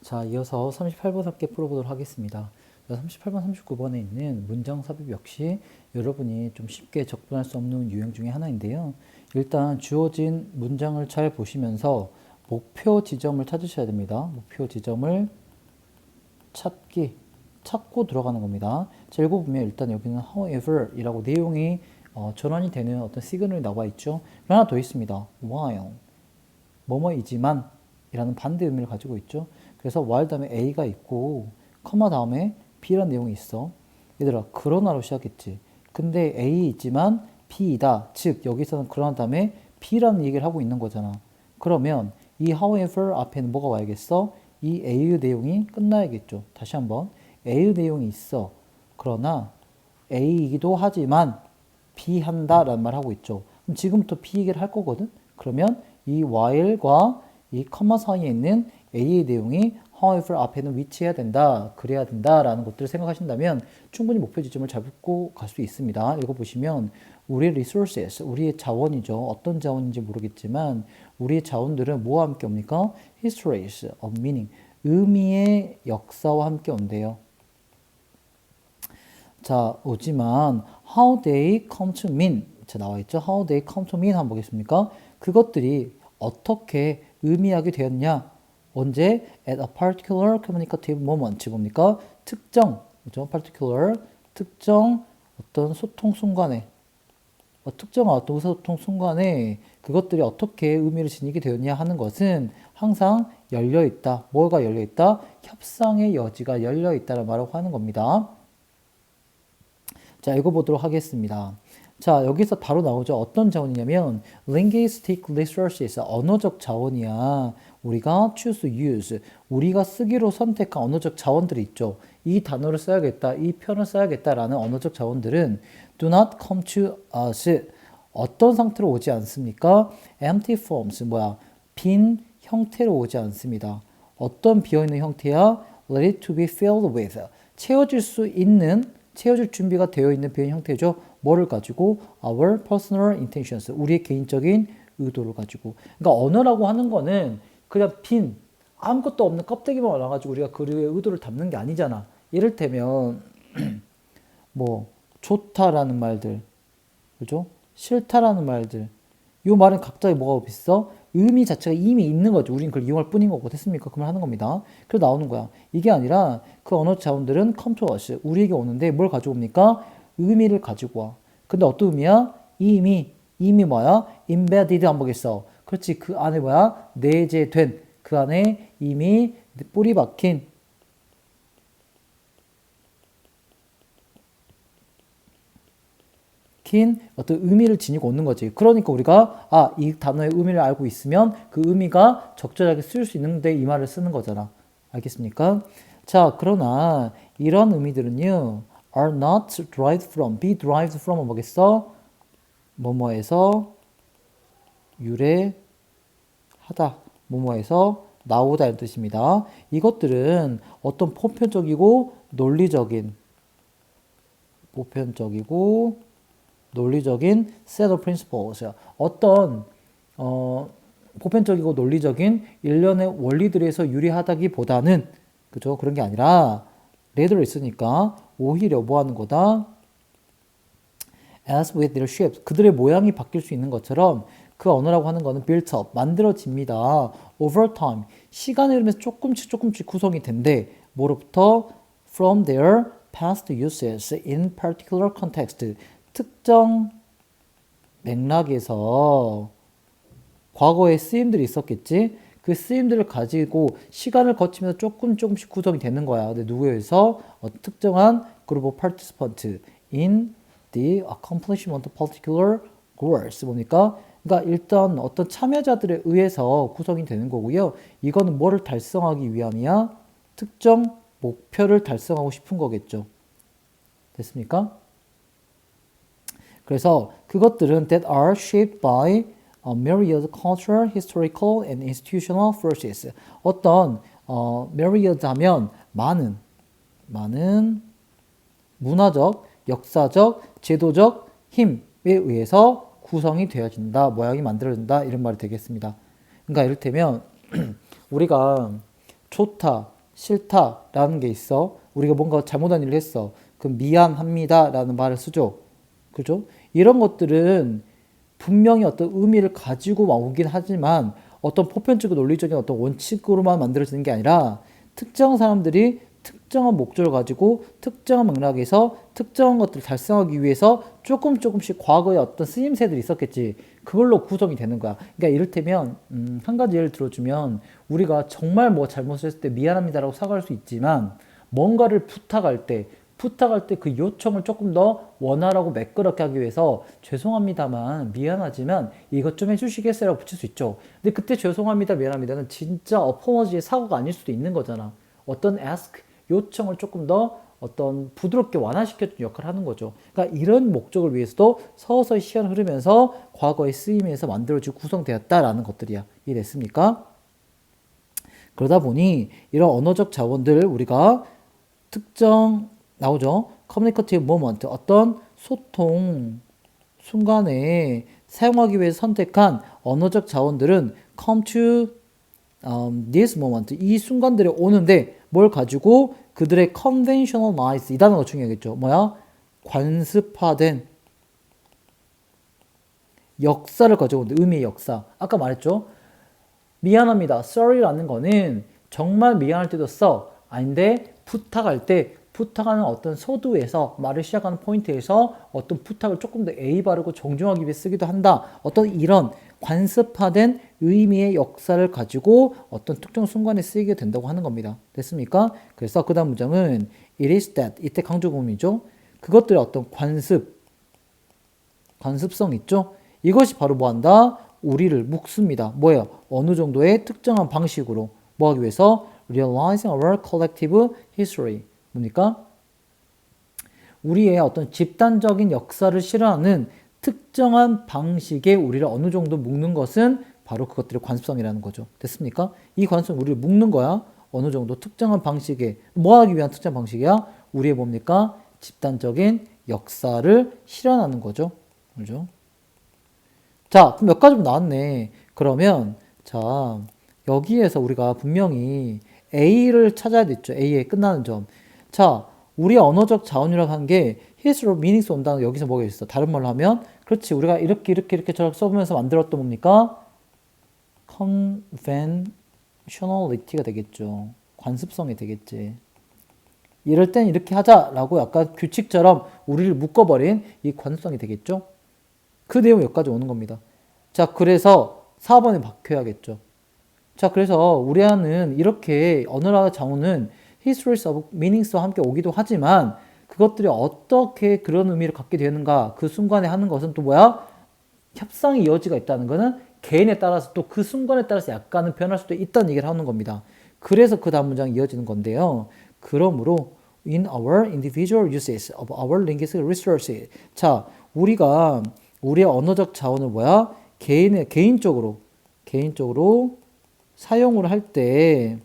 자, 이어서 38번 함께 풀어보도록 하겠습니다. 38번, 39번에 있는 문장 삽입 역시 여러분이 좀 쉽게 접근할 수 없는 유형 중에 하나인데요. 일단 주어진 문장을 잘 보시면서 목표 지점을 찾으셔야 됩니다. 목표 지점을 찾고 들어가는 겁니다. 자, 읽어보면 일단 여기는 however 이라고 내용이 전환이 되는 어떤 시그널이 나와 있죠. 하나 더 있습니다. while 뭐뭐이지만 이라는 반대 의미를 가지고 있죠. 그래서 while 다음에 A가 있고 커마 다음에 B라는 내용이 있어. 얘들아 그러나로 시작했지. 근데 A 있지만 B이다. 즉 여기서는 그러나 다음에 B라는 얘기를 하고 있는 거잖아. 그러면 이 however 앞에는 뭐가 와야겠어? 이 A의 내용이 끝나야겠죠. 다시 한번 A의 내용이 있어. 그러나 A이기도 하지만 B 한다 라는 말 하고 있죠. 그럼 지금부터 B 얘기를 할 거거든. 그러면 이 while과 이 커마 사이에 있는 A의 내용이 however 앞에는 위치해야 된다, 그래야 된다 라는 것들을 생각하신다면 충분히 목표 지점을 잡고 갈 수 있습니다. 읽어보시면 우리의 resources, 우리의 자원이죠. 어떤 자원인지 모르겠지만 우리의 자원들은 뭐와 함께 옵니까? histories of meaning, 의미의 역사와 함께 온대요. 자, 오지만 how they come to mean, 자 나와 있죠. how they come to mean 한번 보겠습니까? 그것들이 어떻게 의미하게 되었냐? 언제? at a particular communicative moment 뭡니까? 특정, 그죠? particular, 특정 어떤 소통 순간에 특정한 어떤 의사소통 순간에 그것들이 어떻게 의미를 지니게 되었냐 하는 것은 항상 열려있다. 뭐가 열려있다? 협상의 여지가 열려있다는 말을 하는 겁니다. 자, 읽어보도록 하겠습니다. 자, 여기서 바로 나오죠. 어떤 자원이냐면 linguistic resources, 언어적 자원이야. 우리가 choose, use, 우리가 쓰기로 선택한 언어적 자원들이 있죠. 이 단어를 써야겠다, 이 표현을 써야겠다라는 언어적 자원들은 do not come to us. 어떤 상태로 오지 않습니까? empty forms, 빈 형태로 오지 않습니다. 어떤 비어있는 형태야? let it to be filled with. 채워질 준비가 되어 있는 비행 형태죠. 뭐를 가지고? Our personal intentions. 우리의 개인적인 의도를 가지고. 그러니까 언어라고 하는 거는 그냥 빈, 아무것도 없는 껍데기만 올라가지고 우리가 그의 의도를 담는 게 아니잖아. 이를테면, 좋다라는 말들, 그죠? 싫다라는 말들. 이 말은 각자의 뭐가 있어? 의미 자체가 이미 있는 거죠. 우린 그걸 이용할 뿐인 거고. 됐습니까? 그 말 하는 겁니다. 그래서 나오는 거야. 이게 아니라 그 언어 자원들은 come to us. 우리에게 오는데 뭘 가지고 옵니까? 의미를 가지고 와. 근데 어떤 의미야? 이미 뭐야? embedded 한번 보겠어. 그렇지. 그 안에 내재된. 그 안에 이미 뿌리 박힌 어떤 의미를 지니고 오는 거지. 그러니까 우리가 이 단어의 의미를 알고 있으면 그 의미가 적절하게 쓸 수 있는데 이 말을 쓰는 거잖아. 알겠습니까? 자, 그러나 이런 의미들은요 are not derived from, be derived from은 뭐겠어? 뭐뭐에서 유래하다, 뭐뭐에서 나오다 이런 뜻입니다. 이것들은 어떤 보편적이고 논리적인 set of principles, 어떤 보편적이고 논리적인 일련의 원리들에서 유리하다기보다는 그죠? 그런 게 아니라 rather 있으니까 오히려 뭐 하는 거다? as with their shapes, 그들의 모양이 바뀔 수 있는 것처럼 그 언어라고 하는 거는 built up, 만들어집니다. over time, 시간의 흐름에서 조금씩 구성이 된대. 뭐로부터? from their past uses in particular context, 특정 맥락에서 과거에 쓰임들이 있었겠지? 그 쓰임들을 가지고 시간을 거치면서 조금씩 구성이 되는 거야. 근데 누구에 의해서? 특정한 group of participants in the accomplishment of particular goals. 뭡니까? 그러니까 일단 어떤 참여자들에 의해서 구성이 되는 거고요. 이거는 뭐를 달성하기 위함이야? 특정 목표를 달성하고 싶은 거겠죠. 됐습니까? 그래서 그것들은 that are shaped by myriad cultural, historical, and institutional forces. 어떤 myriad 하면 많은 문화적, 역사적, 제도적 힘에 의해서 구성이 되어진다, 모양이 만들어진다 이런 말이 되겠습니다. 그러니까 이를테면 우리가 좋다, 싫다라는 게 있어. 우리가 뭔가 잘못한 일을 했어. 그럼 미안합니다라는 말을 쓰죠. 그죠? 이런 것들은 분명히 어떤 의미를 가지고 오긴 하지만 어떤 보편적이고 논리적인 어떤 원칙으로만 만들어지는 게 아니라 특정한 사람들이 특정한 목적을 가지고 특정한 맥락에서 특정한 것들을 달성하기 위해서 조금씩 과거에 어떤 쓰임새들이 있었겠지. 그걸로 구성이 되는 거야. 그러니까 이를테면 한 가지 예를 들어주면 우리가 정말 뭐 잘못을 했을 때 미안합니다라고 사과할 수 있지만 뭔가를 부탁할 때 그 요청을 조금 더 원활하고 매끄럽게 하기 위해서 죄송합니다만 미안하지만 이것 좀 해주시겠어요? 라고 붙일 수 있죠. 근데 그때 죄송합니다 미안합니다는 진짜 어퍼머지의 사과가 아닐 수도 있는 거잖아. 어떤 ask 요청을 조금 더 어떤 부드럽게 완화시켜주는 역할을 하는 거죠. 그러니까 이런 목적을 위해서도 서서히 시간 흐르면서 과거의 쓰임에서 만들어지고 구성되었다라는 것들이야. 이해됐습니까? 그러다 보니 이런 언어적 자원들 우리가 특정 나오죠. communicative moment 어떤 소통 순간에 사용하기 위해서 선택한 언어적 자원들은 come to this moment 이 순간들에 오는데 뭘 가지고 그들의 conventionalize 이 단어가 중요하겠죠. 뭐야? 관습화된 역사를 가지고 오는데 의미의 역사. 아까 말했죠. 미안합니다. sorry라는 거는 정말 미안할 때도 써. 아닌데 부탁할 때 부탁하는 어떤 서두에서 말을 시작하는 포인트에서 어떤 부탁을 조금 더 예의 바르고 정중하기 위해 쓰기도 한다. 어떤 이런 관습화된 의미의 역사를 가지고 어떤 특정 순간에 쓰이게 된다고 하는 겁니다. 됐습니까? 그래서 그 다음 문장은 it is that 이때 강조구문이죠. 그것들의 어떤 관습성 있죠. 이것이 바로 뭐한다? 우리를 묶습니다. 뭐예요? 어느 정도의 특정한 방식으로 뭐 하기 위해서 realizing our collective history 뭡니까? 우리의 어떤 집단적인 역사를 실현하는 특정한 방식에 우리를 어느 정도 묶는 것은 바로 그것들의 관습성이라는 거죠. 됐습니까? 이 관습성 우리를 묶는 거야. 어느 정도 특정한 방식에 뭐 하기 위한 특정한 방식이야? 우리의 뭡니까? 집단적인 역사를 실현하는 거죠. 그죠? 자, 그럼 몇 가지 나왔네. 그러면 자, 여기에서 우리가 분명히 A를 찾아야 됐죠. A에 끝나는 점. 자, 우리의 언어적 자원이라고 하는 게 history meanings 온다는 여기서 뭐가 있어? 다른 말로 하면 그렇지. 우리가 이렇게 저렇게 써보면서 만들었던 뭡니까? conventionality가 되겠죠. 관습성이 되겠지. 이럴 땐 이렇게 하자라고 약간 규칙처럼 우리를 묶어버린 이 관습성이 되겠죠. 그 내용이 여기까지 오는 겁니다. 자, 그래서 4번에 박혀야겠죠. 자, 그래서 우리는 이렇게 언어라는 자원은 histories of meanings와 함께 오기도 하지만 그것들이 어떻게 그런 의미를 갖게 되는가 그 순간에 하는 것은 또 뭐야? 협상의 여지가 있다는 것은 개인에 따라서 또 그 순간에 따라서 약간은 변할 수도 있다는 얘기를 하는 겁니다. 그래서 그 다음 문장이 이어지는 건데요. 그러므로 in our individual uses of our linguistic resources 자, 우리가 우리의 언어적 자원을 뭐야? 개인적으로 사용을 할 때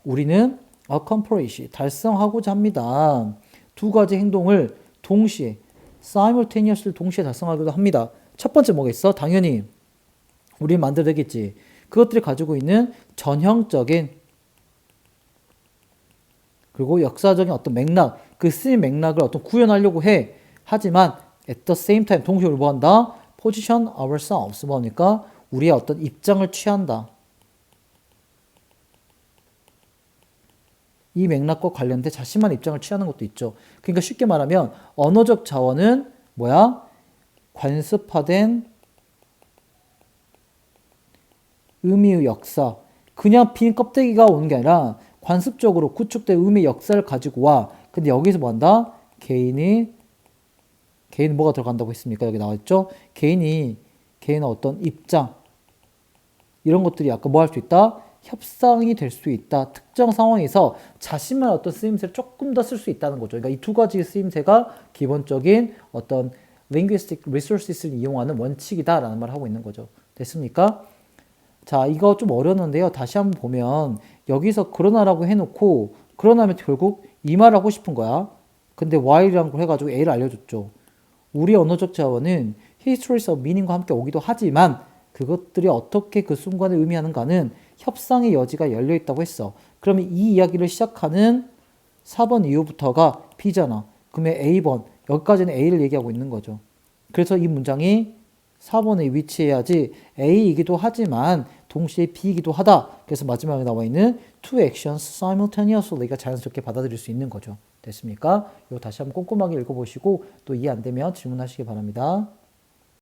우리는 accomplish 달성하고자 합니다. 두 가지 행동을 동시에 simultaneously 동시에 달성하기도 합니다. 첫 번째 뭐겠어? 당연히 우리 만들어야 되겠지. 그것들이 가지고 있는 전형적인 그리고 역사적인 어떤 맥락, 그 쓰임 맥락을 어떤 구현하려고 해. 하지만 at the same time 동시에 우리 뭐 한다? position ourselves 뭐니까 우리의 어떤 입장을 취한다. 이 맥락과 관련된 자신만의 입장을 취하는 것도 있죠. 그러니까 쉽게 말하면 언어적 자원은 뭐야? 관습화된 의미의 역사. 그냥 빈 껍데기가 오는 게 아니라 관습적으로 구축된 의미의 역사를 가지고 와. 근데 여기서 뭐 한다? 개인 뭐가 들어간다고 했습니까? 여기 나와있죠? 개인의 어떤 입장. 이런 것들이 약간 뭐 할 수 있다? 협상이 될 수 있다. 특정 상황에서 자신만의 어떤 쓰임새를 조금 더 쓸 수 있다는 거죠. 그러니까 이 두 가지 쓰임새가 기본적인 어떤 linguistic resources를 이용하는 원칙이다라는 말을 하고 있는 거죠. 됐습니까? 자, 이거 좀 어려웠는데요. 다시 한번 보면 여기서 그러나라고 해놓고 그러나면 결국 이 말을 하고 싶은 거야. 근데 while이라는 걸 해가지고 A를 알려줬죠. 우리 언어적 자원은 histories of meaning과 함께 오기도 하지만 그것들이 어떻게 그 순간에 의미하는가는 협상의 여지가 열려 있다고 했어. 그러면 이 이야기를 시작하는 4번 이후부터가 B잖아. 그러면 A번, 여기까지는 A를 얘기하고 있는 거죠. 그래서 이 문장이 4번에 위치해야지 A이기도 하지만 동시에 B이기도 하다. 그래서 마지막에 나와 있는 two actions simultaneously가 자연스럽게 받아들일 수 있는 거죠. 됐습니까? 이거 다시 한번 꼼꼼하게 읽어보시고 또 이해 안 되면 질문하시기 바랍니다.